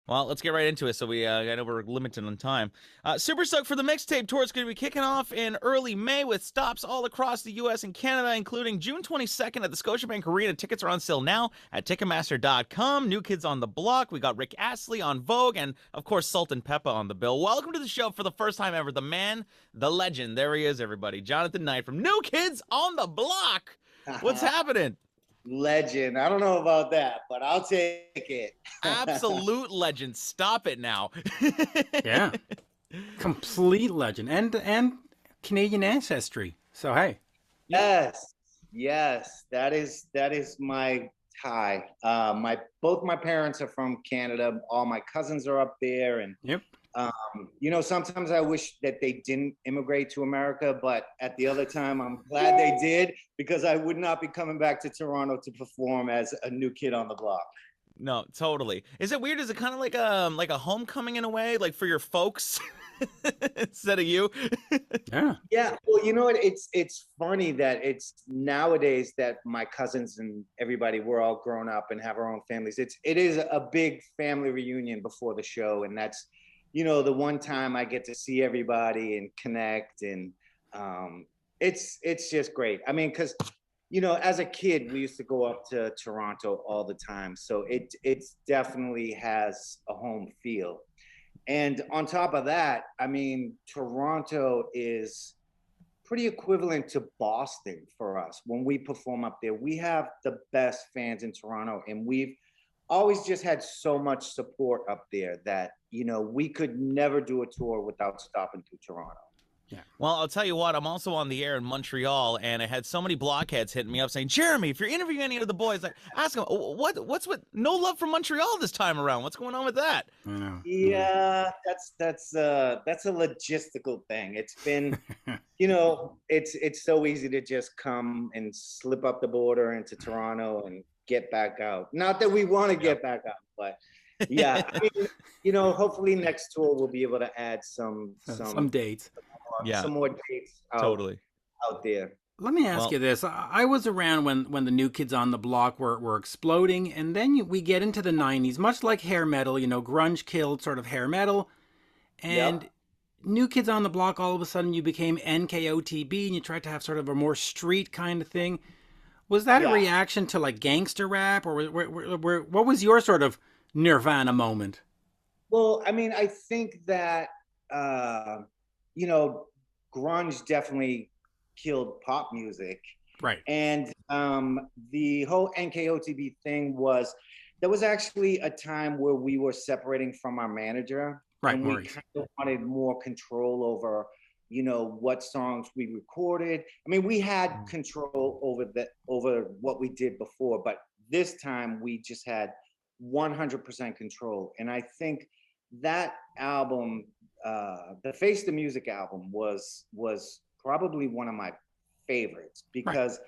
Well, let's get right into it. So I know we're limited on time. Super stoked for the mixtape tour. It's going to be kicking off in early May with stops all across the U.S. and Canada, including June 22nd at the Scotiabank Arena. Tickets are on sale now at Ticketmaster.com. New Kids on the Block. We got Rick Astley on Vogue, and of course Salt-N-Pepa on the bill. Welcome to the show for the first time ever. The man, the legend. There he is, everybody. Jonathan Knight from New Kids on the Block. What's happening? Legend. I don't know about that, but I'll take it. Absolute legend. Stop it now. Yeah, complete legend and Canadian ancestry. So hey, Yes, yes, that is my tie. Both my parents are from Canada. All my cousins are up there, and yep. sometimes I wish that they didn't immigrate to America, but at the other time, I'm glad they did because I would not be coming back to Toronto to perform as a new kid on the block. No, totally. Is it weird? Is it kind of like a homecoming in a way, like for your folks instead of you? Yeah, Yeah, well, you know what? It's funny that it's nowadays that my cousins and everybody, we're all grown up and have our own families. It is a big family reunion before the show, and that's the one time I get to see everybody and connect, and it's just great. I mean, because as a kid, we used to go up to Toronto all the time, so it definitely has a home feel. And on top of that, I mean, Toronto is pretty equivalent to Boston for us. When we perform up there, we have the best fans in Toronto, and we've always just had so much support up there that, we could never do a tour without stopping through Toronto. yeah. Well, I'll tell you what, I'm also on the air in Montreal, and I had so many blockheads hitting me up saying, Jeremy, if you're interviewing any of the boys, like, ask them, what's with no love from Montreal this time around? What's going on with that? I know. Yeah, that's a logistical thing. It's been, it's so easy to just come and slip up the border into Toronto and get back out. Not that we want to get back out, but yeah, I mean, hopefully next tour we'll be able to add some dates. Yeah, some more dates totally. out there. Let me ask Well, you this. I was around when the New Kids on the Block were exploding, and then we get into the 90s, much like hair metal, grunge killed sort of hair metal. And Yep. New Kids on the Block, all of a sudden you became NKOTB and you tried to have sort of a more street kind of thing. Was that a Yeah. reaction to like gangster rap, or what was your sort of Nirvana moment? Well, I mean, I think that you know, grunge definitely killed pop music. Right. And the whole NKOTB thing was, there was actually a time where we were separating from our manager, Right, and we Maurice. kind of wanted more control over, what songs we recorded. I mean, we had control over what we did before, but this time we just had 100% control. And I think that album, the Face the Music album, was probably one of my favorites Right. because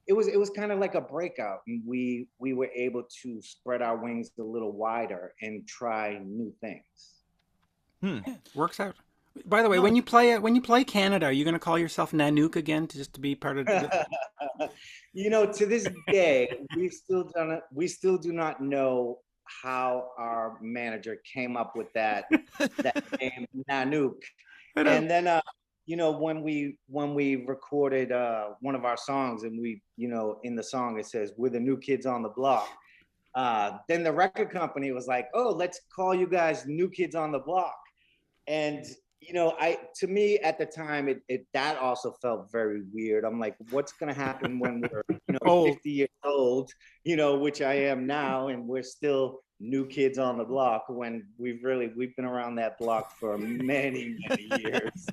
it was kind of like a breakout, and we were able to spread our wings a little wider and try new things. Hmm. Yeah, works out. By the way, No, when you play Canada, are you going to call yourself Nanook again just to be part of the? To this day, we still do not know how our manager came up with that name Nanook. I know. And then when we recorded one of our songs, and we, in the song it says we're the new kids on the block. Then the record company was like, oh, let's call you guys New Kids on the Block. And to me at the time, it that also felt very weird. I'm like, what's gonna happen when we're Oh, 50 years old, which I am now, and we're still new kids on the block when we've been around that block for many years.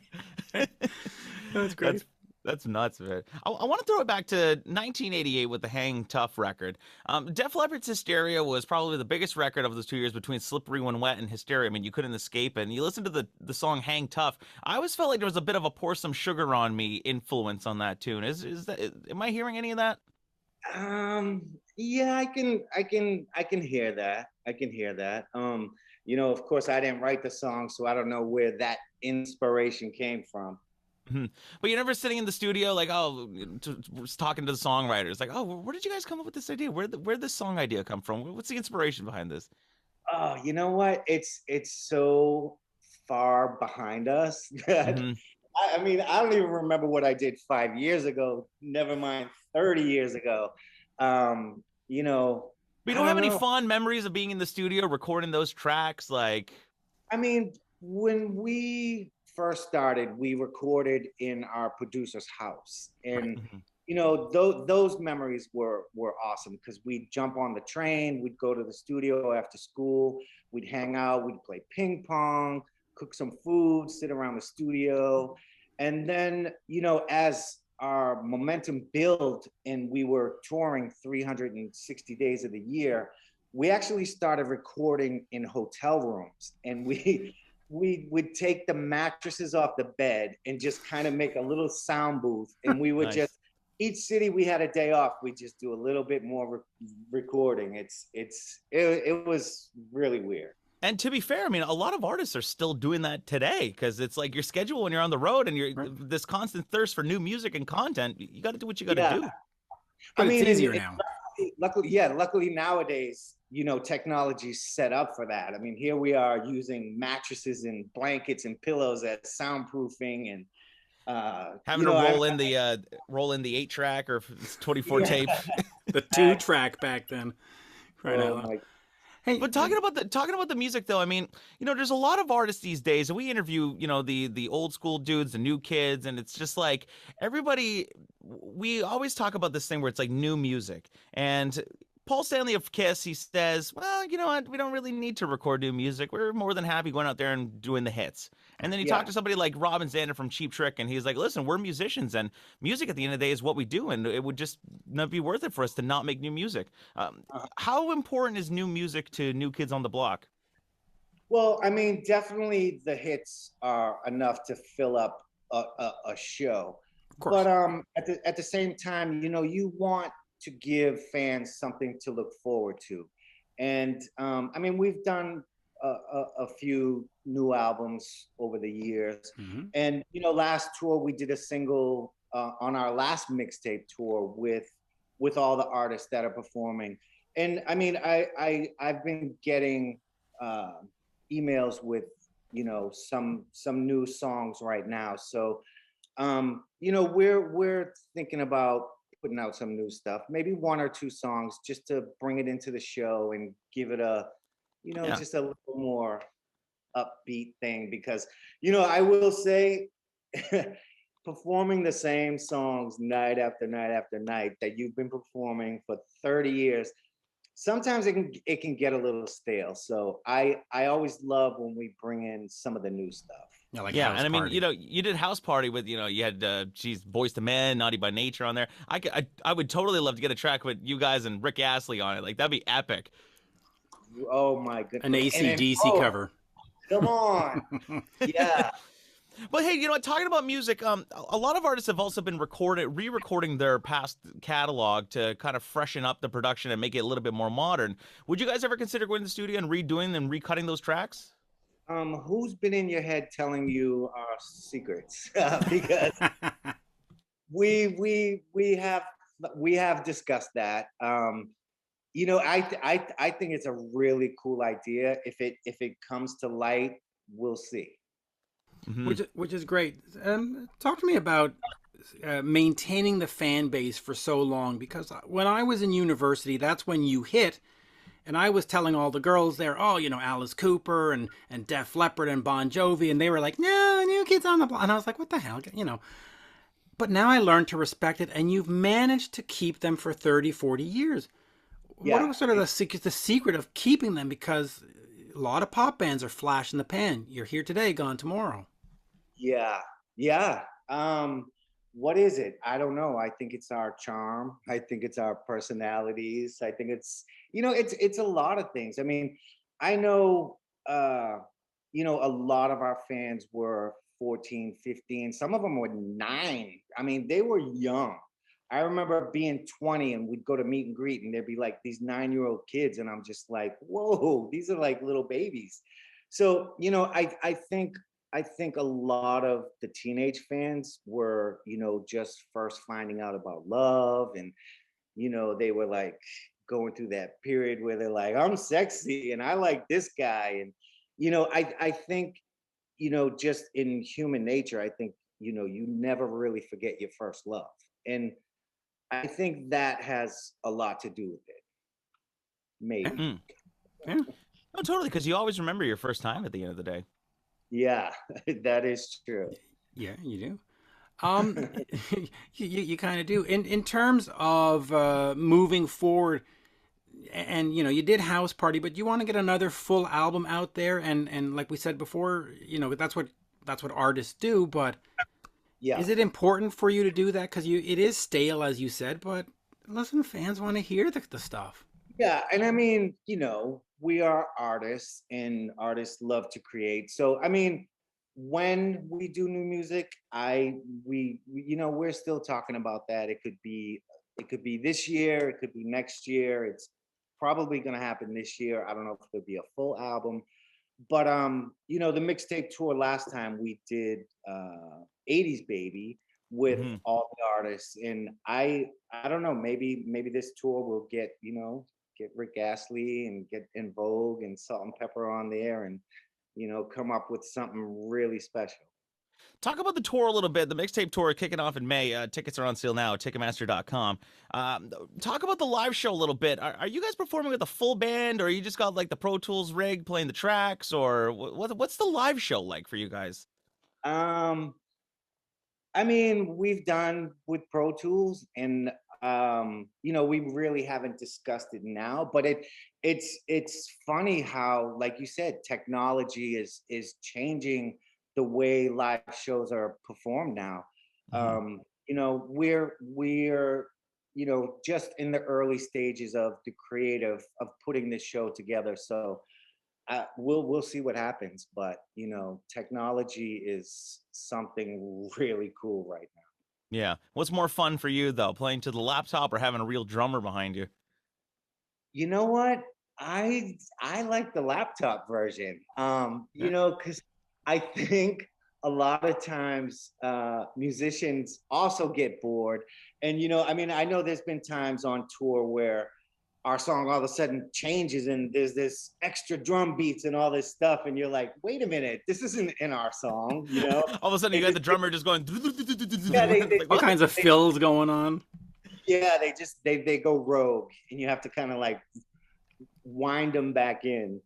that's great. That's nuts, man. I want to throw it back to 1988 with the Hang Tough record. Def Leppard's Hysteria was probably the biggest record of those 2 years between Slippery When Wet and Hysteria. I mean, you couldn't escape it. And you listen to the song Hang Tough. I always felt like there was a bit of a Pour Some Sugar on Me influence on that tune. Is that, am I hearing any of that? Yeah, I can hear that. I can hear that. Of course I didn't write the song, so I don't know where that inspiration came from. Mhm. But you're never sitting in the studio like, oh, just talking to the songwriters, like, oh, where did you guys come up with this idea? Where'd this song idea come from? What's the inspiration behind this? Oh, you know what? It's so far behind us that Hmm. I mean, I don't even remember what I did 5 years ago. Never mind 30 years ago. You know, But you I don't have don't any know. fond memories of being in the studio recording those tracks, like. I mean, when we first started, we recorded in our producer's house, Right. and Mhm. those memories were awesome because we'd jump on the train, we'd go to the studio after school, we'd hang out, we'd play ping pong, cook some food, sit around the studio, and then as our momentum built and we were touring 360 days of the year, we actually started recording in hotel rooms, and we would take the mattresses off the bed and just kind of make a little sound booth, and we would just, Nice. each city we had a day off, we just do a little bit more recording. It was really weird. And to be fair, I mean, a lot of artists are still doing that today because it's like your schedule when you're on the road and you're Right. this constant thirst for new music and content. You got to do what you got to Yeah, do. I But it's mean, and, easier and now. luckily nowadays, technology's set up for that. I mean, here we are using mattresses and blankets and pillows as soundproofing, and Having to I roll in the 8 track or if it's 24 yeah. tape. The 2-track back then. Right Oh now. my. Hey, But talking about the music though, I mean, there's a lot of artists these days, and we interview, the old school dudes, the new kids, and it's just like everybody. We always talk about this thing where it's like new music, and Paul Stanley of Kiss, he says, well, you know what, we don't really need to record new music. We're more than happy going out there and doing the hits. And then you talk Yeah. to somebody like Robin Zander from Cheap Trick, and he's like, listen, we're musicians, and music at the end of the day is what we do, and it would just not be worth it for us to not make new music. How important is new music to New Kids on the Block? Well, I mean, definitely the hits are enough to fill up a show. of But course. at the same time, you want to give fans something to look forward to. And I mean, we've done a few new albums over the years. Hmm. And, last tour, we did a single on our last mixtape tour with all the artists that are performing. And I mean, I've been getting uh, emails with some new songs right now. So we're thinking about putting out some new stuff, maybe one or two songs just to bring it into the show and give it a Yeah. just a little more upbeat thing, because I will say performing the same songs night after night after night that you've been performing for 30 years, sometimes it can get a little stale. So I always love when we bring in some of the new stuff. Yeah, like Yeah, House and I mean, Party. you did House Party with, you had, geez, Boys to Men, Naughty by Nature on there. I would totally love to get a track with you guys and Rick Astley on it. Like, that'd be epic. Oh my An goodness. And then, AC/DC oh, cover. come on. Yeah. But hey, talking about music, a lot of artists have also been re-recording their past catalog to kind of freshen up the production and make it a little bit more modern. Would you guys ever consider going to the studio and redoing and recutting those tracks? Who's been in your head telling you our secrets? Because we have discussed that. I think it's a really cool idea. If it comes to light, we'll see. Hmm. which is great. Talk to me about maintaining the fan base for so long, because when I was in university, that's when you hit. And I was telling all the girls there, oh, Alice Cooper and Def Leppard and Bon Jovi, and they were like, no, New Kids on the Block. And I was like, what the hell. But now I learned to respect it, and you've managed to keep them for 30, 40 years. What Yeah. was sort of the secret of keeping them? Because a lot of pop bands are flash in the pan. You're here today, gone tomorrow. Yeah, yeah. What is it? I don't know. I think it's our charm. I think it's our personalities. I think it's a lot of things. I mean, I know a lot of our fans were 14, 15. Some of them were 9. I mean, they were young. I remember being 20 and we'd go to meet and greet, and there'd be like these 9-year-old kids, and I'm just like, whoa, these are like little babies. So, I think a lot of the teenage fans were, just first finding out about love, and they were like going through that period where they're like, I'm sexy and I like this guy. And, I think, just in human nature, I think, you never really forget your first love. And I think that has a lot to do with it. Yeah. Maybe. Yeah. Oh, totally, because you always remember your first time at the end of the day. Yeah, that is true. Yeah, you do. Um, you kind of do. In terms of moving forward, and you did House Party, but you want to get another full album out there, and like we said before, that's what artists do. But Yeah. is it important for you to do that? Because it is stale, as you said, but listen, fans want to hear the stuff. Yeah, and I mean, we are artists and artists love to create. So, I mean, when we do new music, we're still talking about that. It could be this year, it could be next year. It's probably going to happen this year. I don't know if it'll be a full album. But the mixtape tour last time we did 80s Baby with Mhm. all the artists, and I don't know, maybe this tour will get Rick Astley and get in Vogue and Salt-N-Pepa on there, and come up with something really special. Talk about the tour a little bit. The mixtape tour kicking off in May. Tickets are on sale now at Ticketmaster.com. Talk about the live show a little bit. Are you guys performing with a full band, or you just got like the Pro Tools rig playing the tracks, or what's the live show like for you guys? Um, I mean, we've done with Pro Tools, and we really haven't discussed it now. But it's funny how, like you said, technology is changing the way live shows are performed now. Mhm. We're just in the early stages of the creative of putting this show together. So we'll see what happens, but technology is something really cool right now. Yeah. What's more fun for you though, playing to the laptop or having a real drummer behind you? You know what? I like the laptop version. Yeah. Because I think a lot of times musicians also get bored. And I mean, I know there's been times on tour where our song all of a sudden changes and there's this extra drum beats and all this stuff, and you're like, wait a minute, this isn't in our song, All of a sudden, They you got the just drummer just going. yeah, Like, All what? kinds of fills going on. yeah, they go rogue, and you have to kind of like wind them back in.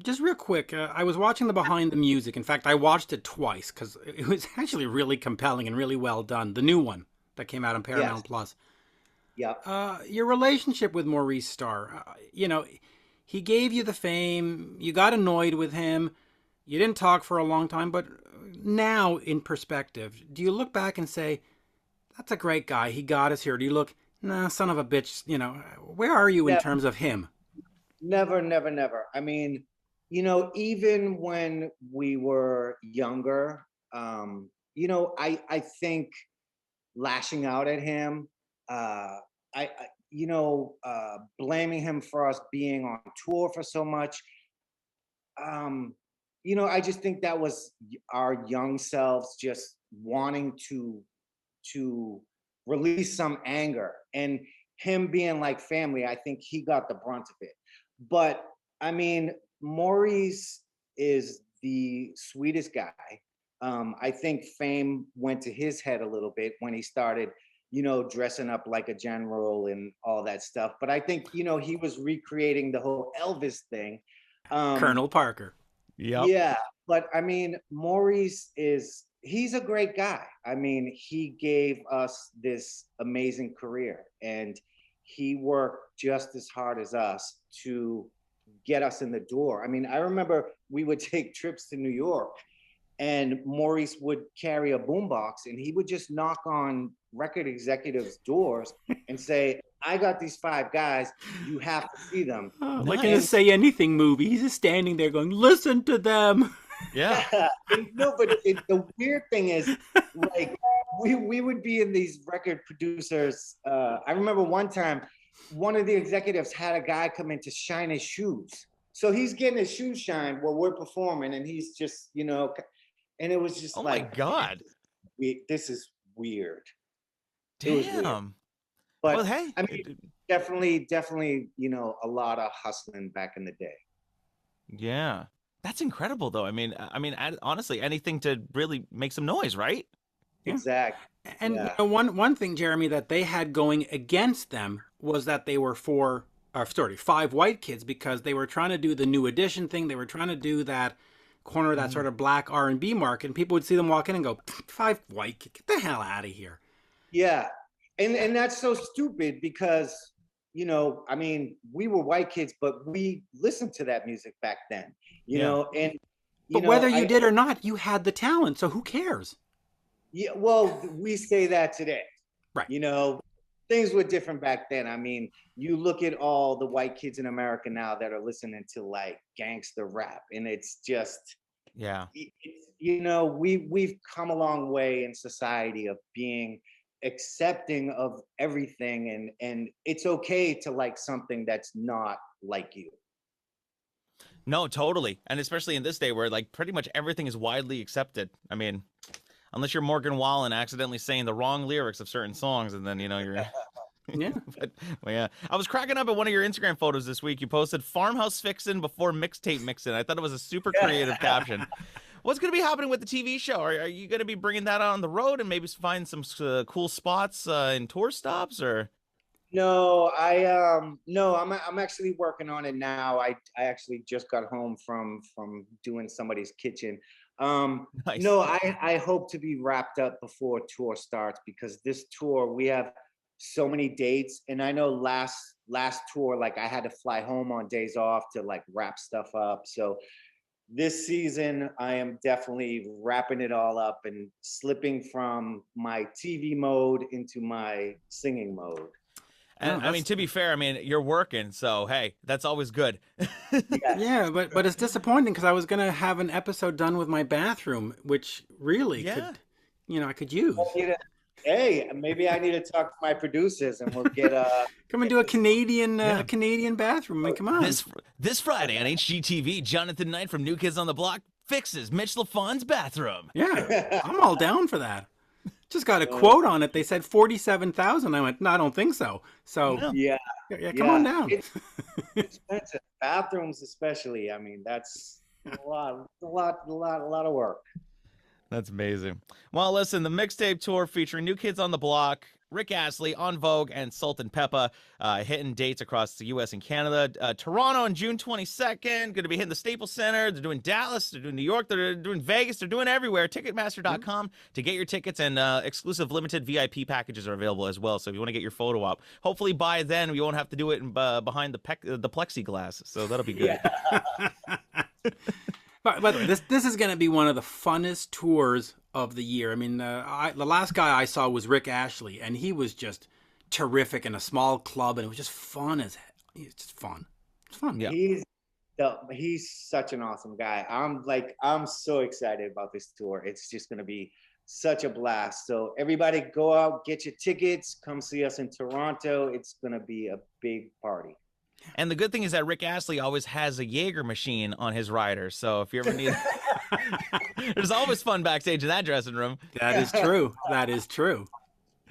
Just real quick, I was watching the behind the music. In fact, I watched it twice because it was actually really compelling and really well done. The new one that came out on Yes. Paramount Plus. Yeah. Your relationship with Maurice Starr, he gave you the fame. You got annoyed with him. You didn't talk for a long time, but now in perspective, do you look back and say, that's a great guy. He got us here. Do you look, nah, son of a bitch, where are you in Yeah. terms of him? Never, never, never. I mean, even when we were younger, I think lashing out at him, blaming him for us being on tour for so much. Um, I just think that was our young selves just wanting to release some anger, and him being like family. I think he got the brunt of it. But I mean, Maurice is the sweetest guy. I think fame went to his head a little bit when he started, dressing up like a general and all that stuff. But I think, he was recreating the whole Elvis thing. Um, Colonel Parker. Yep. yeah, but I mean, he's a great guy. I mean, he gave us this amazing career, and he worked just as hard as us to get us in the door. I mean, I remember we would take trips to New York, and Maurice would carry a boombox, and he would just knock on record executives' doors and say, I got these 5 guys, you have to see them. Like in a Nice. Say Anything movie, he's just standing there going, listen to them. Yeah. Yeah, no, but the weird thing is, like, we would be in these record producers. I remember one time, one of the executives had a guy come in to shine his shoes. So he's getting his shoes shined while we're performing, and he's just, and it was just Oh my like, God. this is weird. It was weird. Damn. Well, But hey. I mean, definitely, you know, a lot of hustling back in the day. Yeah. That's incredible though. Honestly, anything to really make some noise, right? Yeah. Exactly. And you Yeah. know, one thing, Jeremy, that they had going against them was that they were five white kids, because they were trying to do the New Edition thing. They were trying to do that corner, that Mm. sort of black R&B market, and people would see them walk in and go, "Five white kids, get the hell out of here." Yeah. And that's so stupid because, you know, I mean, we were white kids, but we listened to that music back then, you Yeah. know, and you But know, whether you did or not, you had the talent, so who cares? yeah, well, we say that today. Right. You know, things were different back then. I mean, you look at all the white kids in America now that are listening to like gangster rap, and it's just, Yeah. you know, we've come a long way in society of being accepting of everything, and it's okay to like something that's not like you. No, totally. And especially in this day where like pretty much everything is widely accepted. I mean, unless you're Morgan Wallen accidentally saying the wrong lyrics of certain songs, and then, you know, you're Yeah. but well, yeah. I was cracking up at one of your Instagram photos this week. You posted farmhouse fixin' before mixtape mixin'. I thought it was a super creative caption. What's going to be happening with the TV show? Are you going to be bringing that out on the road and maybe find some cool spots in tour stops, or? No, no, I'm actually working on it now. I actually just got home from doing somebody's kitchen. Nice. No, I hope to be wrapped up before tour starts, because this tour we have so many dates, and I know last tour like I had to fly home on days off to like wrap stuff up. So this season I am definitely wrapping it all up and slipping from my TV mode into my singing mode. And Oh, I mean, to be fair, I mean, you're working, so hey, that's always good. Yes. yeah, but it's disappointing because I was gonna have an episode done with my bathroom, which really Yeah. could, I could use. Hey, maybe I need to talk to my producers and we'll get Come and do a Yeah. Canadian bathroom. I mean, come on. This Friday on HGTV, Jonathan Knight from New Kids on the Block fixes Mitch Lafon's bathroom. Yeah, I'm all down for that. Just got a quote on it. They said 47,000. I went, no, I don't think so. So No. yeah, yeah, come on down. It's expensive. Bathrooms especially. I mean, that's a lot of work. That's amazing. Well, listen, the mixtape tour featuring New Kids on the Block, Rick Astley on Vogue, and Salt-N-Pepa hitting dates across the U.S. and Canada. Toronto on June 22nd, going to be hitting the Staples Center. They're doing Dallas, they're doing New York, they're doing Vegas, they're doing everywhere. Ticketmaster.com to get your tickets, and exclusive limited VIP packages are available as well. So if you want to get your photo op, hopefully by then we won't have to do it behind the plexiglass. So that'll be good. Yeah. By the way, this is going to be one of the funnest tours of the year. I mean, the last guy I saw was Rick Astley, and he was just terrific in a small club, and it was just fun as hell. It's just fun. It's fun. Yeah. He's such an awesome guy. I'm so excited about this tour. It's just gonna be such a blast. So everybody go out, get your tickets, come see us in Toronto. It's gonna be a big party. And the good thing is that Rick Astley always has a Jaeger machine on his rider. So if you ever need, there's always fun backstage in that dressing room. That is true. That is true.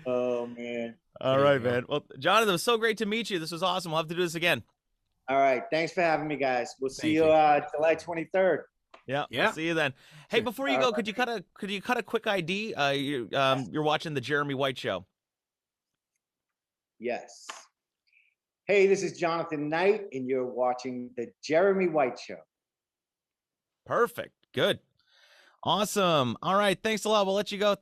Oh man. All right, man. Well, Jonathan, it was so great to meet you. This was awesome. We'll have to do this again. All right. Thanks for having me, guys. We'll see Thank you you. July 23rd. Yeah. Yeah. See you then. Hey, before you go, could you cut a quick ID? You're watching the Jeremy White Show. Yes. Hey, this is Jonathan Knight, and you're watching the Jeremy White Show. Perfect. Good. Awesome. All right. Thanks a lot. We'll let you go.